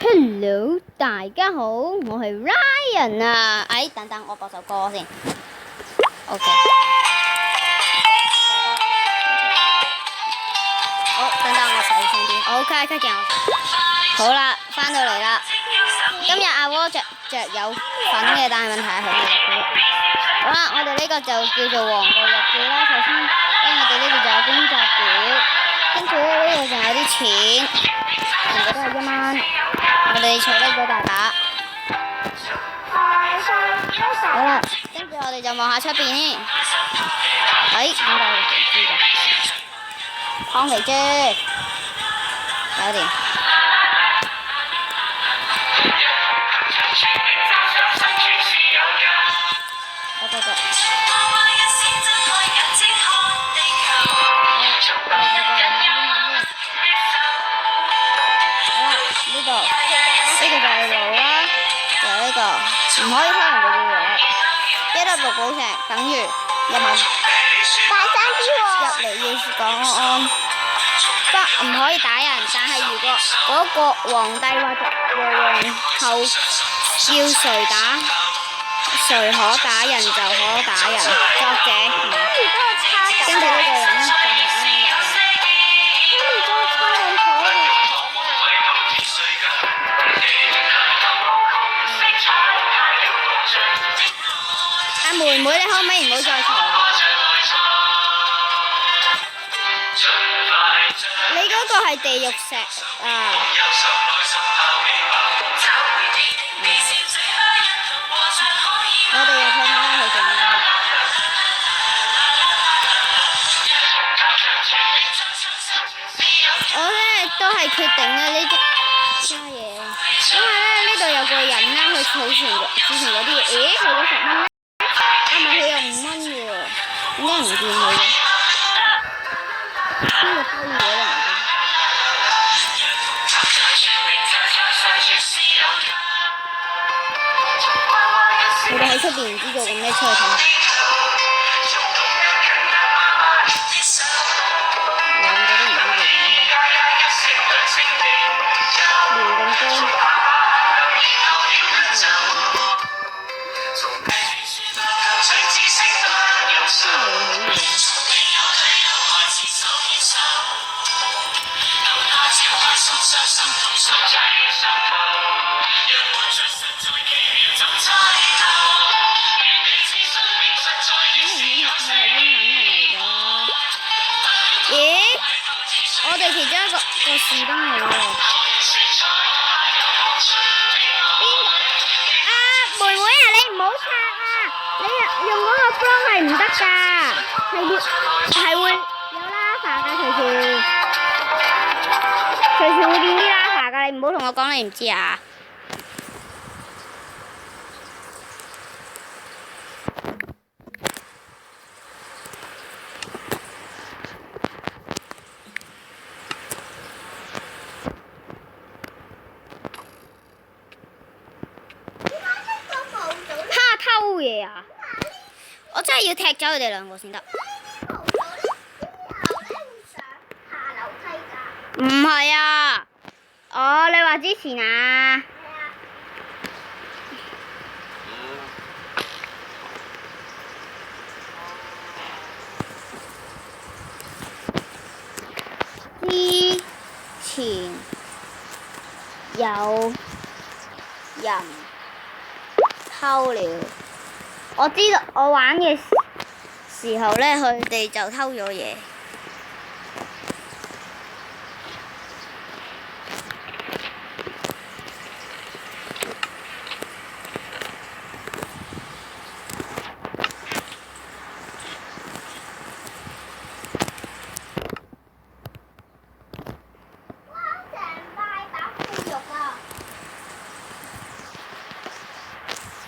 Hello，大家好，我係 Ryan 啊！等等，我播首歌先。OK。好，等等我細聲啲。OK，開鏡。好啦，翻到嚟啦。今日阿窩着有份嘅，但係問題係佢未入嘅。好啦，我哋呢個就叫做黃道日記啦。首先，我哋呢度就有工作表，跟住咧呢度仲有啲錢，全部都係1蚊。我哋儲低咗大把。好啦，跟住我哋就望下出邊先。點解會唔知㗎？康肥豬，搞掂。得。呢度就係路啦，就係呢個，唔可以偷人哋嘅嘢。1粒綠寶石等於1蚊。大聲啲喎！入嚟要講安，唔可以打人，但係如果嗰個皇帝或者皇后要誰打，誰可打人就可打人。作者跟住呢個人就係安樂。妹妹，你可唔可以唔好再嘈啦？你嗰個係地獄石啊！我哋又睇睇啦，佢做咩？我咧都係決定啦呢啲嘢，因為咧呢度有個人啦，佢儲存嗰啲嘢，咦？佢嗰10蚊咧？咪佢有5蚊嘅喎，點解唔見佢嘅？邊個偷嘢啦？佢哋喺出邊唔知做緊咩，出去睇下。兩個都唔知做緊咩。撩咁高。我哋其中一個士兵嚟喎。妹妹啊，你唔好拆啊！你用嗰個方係唔得㗎，係會有lava㗎，隨時會變啲lava㗎，你唔好同我講你唔知啊！偷嘢啊！我真係要踢走佢哋兩個先得。唔係啊！你話之前啊？之前有人偷了。我知道我玩嘅時候咧，佢哋就偷咗嘢。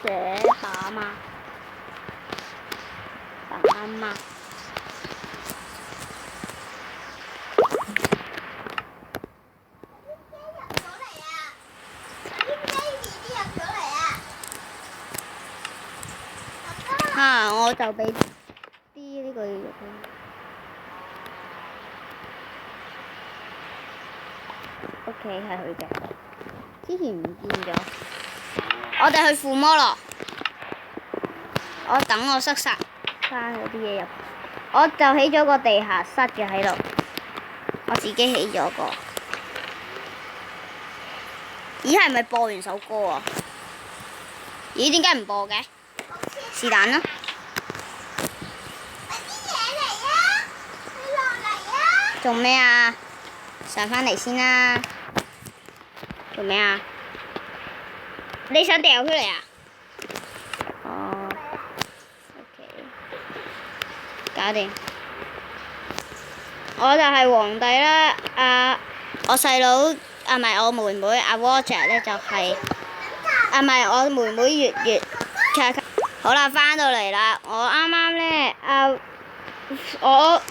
寫下嘛，打嘛。我就俾啲呢個肉。OK，係佢嘅。之前唔見咗。我哋去附魔咯。我等我塞晒翻嗰啲嘢入，我就起咗個地下室嘅喺度，我自己起咗個。咦，係咪播完首歌啊？咦，點解唔播嘅？是但啦。做咩啊？上返嚟先啦。做咩啊？你想掉出嚟啊？哦。OK。搞掂。我就係皇帝啦。我細佬唔係我妹妹阿 Roger 咧就係唔係我妹妹月月。好啦，返到嚟啦。我啱啱咧我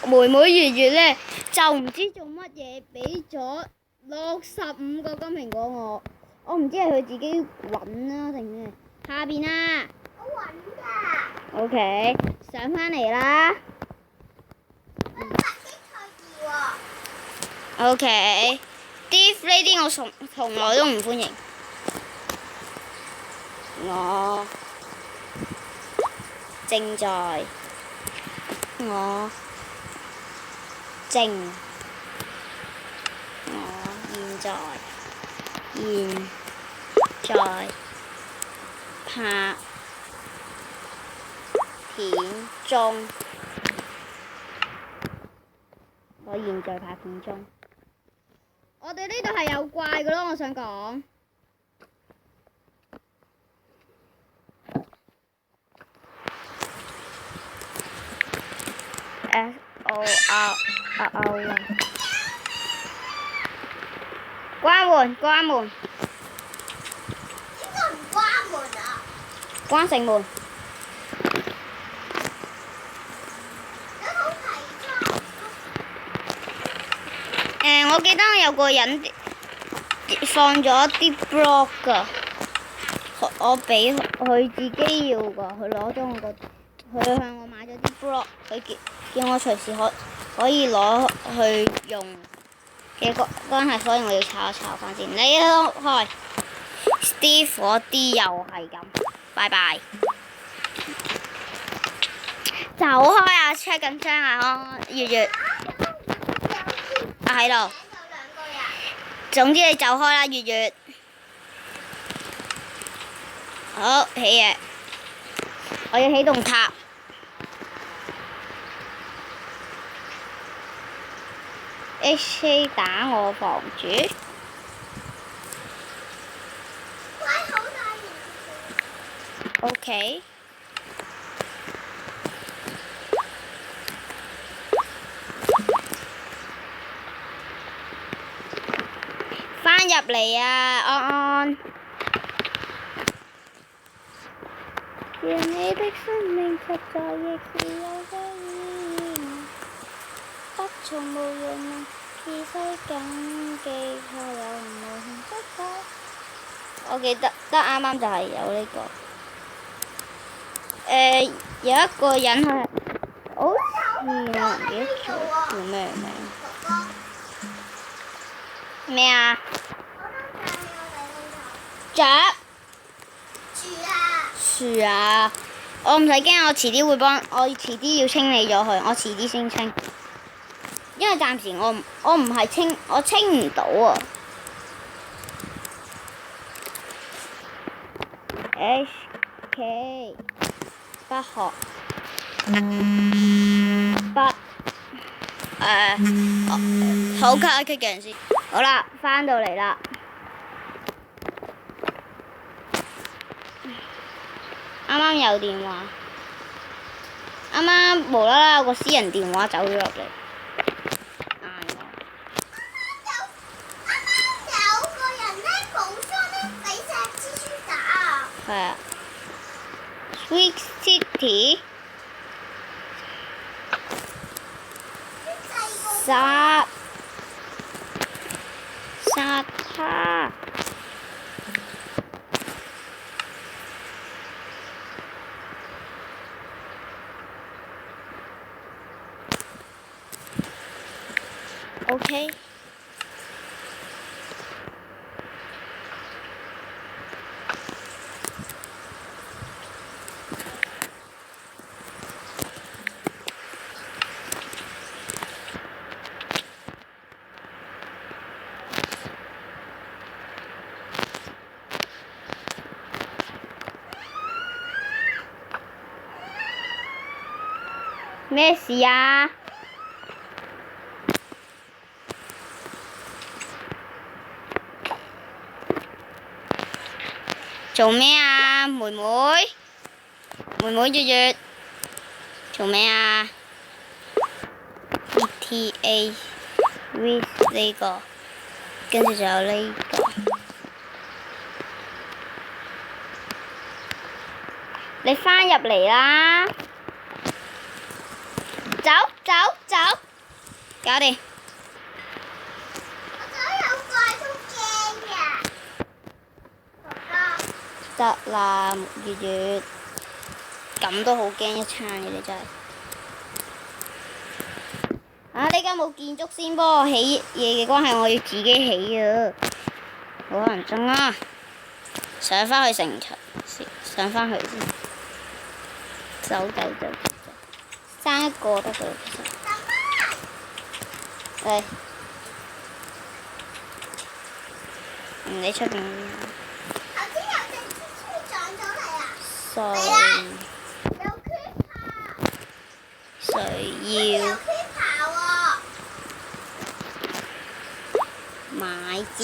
妹妹月月咧就唔知做乜嘢俾咗65個金蘋果我唔知係佢自己揾啦定咩？下邊啊！我揾㗎。OK， 上返嚟啦。OK， Div 呢啲我從來都唔歡迎。我正在。我正。我現在拍片中。我現在拍片中。我哋呢度係有怪嘅咯，我想講。SORRO 啊！關門，關門。點解唔關門啊？關城門。我記得有個人放咗啲 block 㗎，我俾佢自己要㗎，佢攞咗佢向我買咗啲 block，佢叫我隨時可以攞去用嘅關係，所以我要抄一抄翻先。你開 Steve 嗰啲又係咁，拜拜。走開啊 ！check 緊張啊！月月喺度。總之你走開啦，月月。好，起嘢。我要起棟塔。HK 打我房主。OK。返入嚟啊，安安。願你的生命實在亦是有些意義，不從無人能自西緊記下有無形質感。我記得啱啱就係有呢個。有一個人係好似我唔記得咗叫咩名。咩啊？雀。樹啊！我唔使驚，我遲啲會我遲啲要清理咗佢，我遲啲先清。因為暫時我唔係清，我清唔到啊。HK 不學不好卡嘅人先。好啦，返到嚟啦。啱啱有電話，啱啱無啦啦有個私人電話走咗入嚟，嗌我。啱啱有個人咧補妝咧俾隻蜘蛛打。係啊。Sweet City。殺他！OK。咩事啊？做咩啊，妹妹？妹妹月月，做咩啊 ？ETA with 呢個，跟住就有呢個。你返入嚟啦！走走走，搞掂。我覺得有怪都驚嘅。得啦，月月，咁都好驚一餐嘅你真係。啊！呢間冇建築先幫我起嘢嘅關係，我要自己起啊！好乞人憎啊！上返去城牆先，上返去先。走，生一個得㗎啦，其實。嚟，你出邊嗰啲。頭先有隻蜘蛛撞咗嚟啊！誰有 creeper，誰要有 creeper 喎。買箭？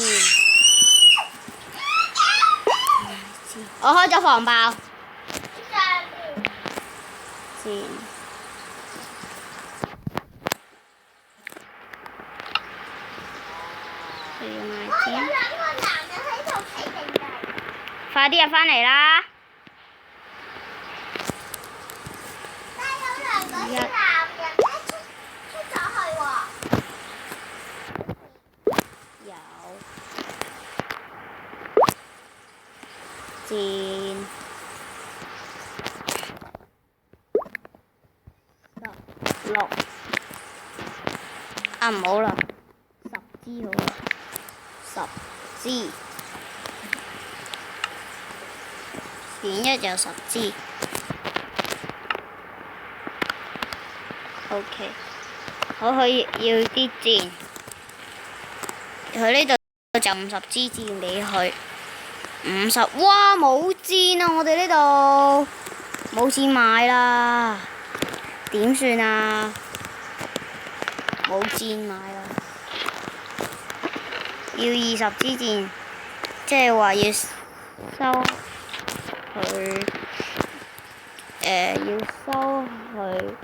我開咗防爆。箭。佢要買哇！有箭。兩個男人喺度企定定。快啲入返嚟啦！但係有兩個男人咧出咗去喎。有箭。6啊，唔好啦，10支好啦，10支，選一有10支。OK， 我要啲箭，佢呢度就50支箭俾佢，50，哇冇箭啊！我哋呢度冇錢買啦。點算啊？冇箭買啦，要20支箭，即係話要收佢，要收佢，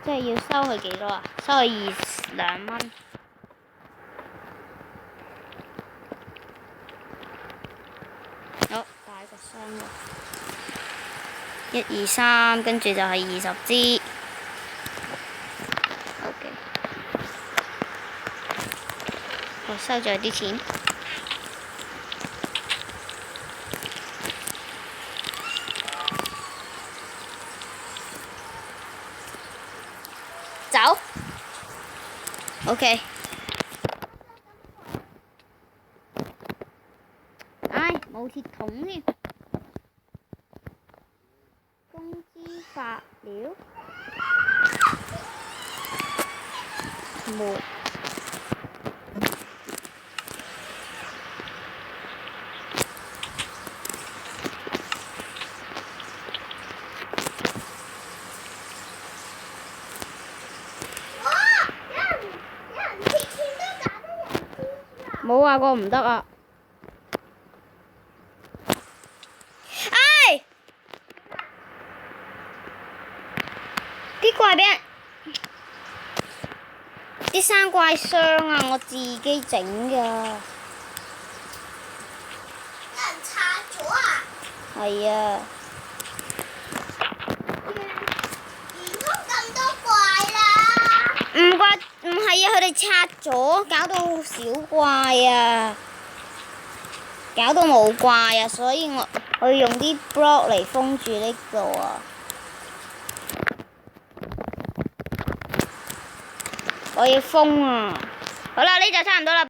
即係要收佢幾多啊？收佢2蚊。好，擺個箱喎。1、2、3，跟住就係20支。OK， 我收咗啲錢。走。OK。唉，冇鐵桶添。工資發了，沒。哇！有人天天都打得人蜘蛛啊！冇話過唔得啊！唉！啲怪俾人啲生怪箱啊！我自己整㗎。有人拆咗啊！係啊。唔通咁多怪啦？唔係啊！佢哋拆咗，搞到少怪啊，搞到冇怪啊，所以我要用啲 block 嚟封住呢度啊。我要封啊！好啦，呢就差唔多啦。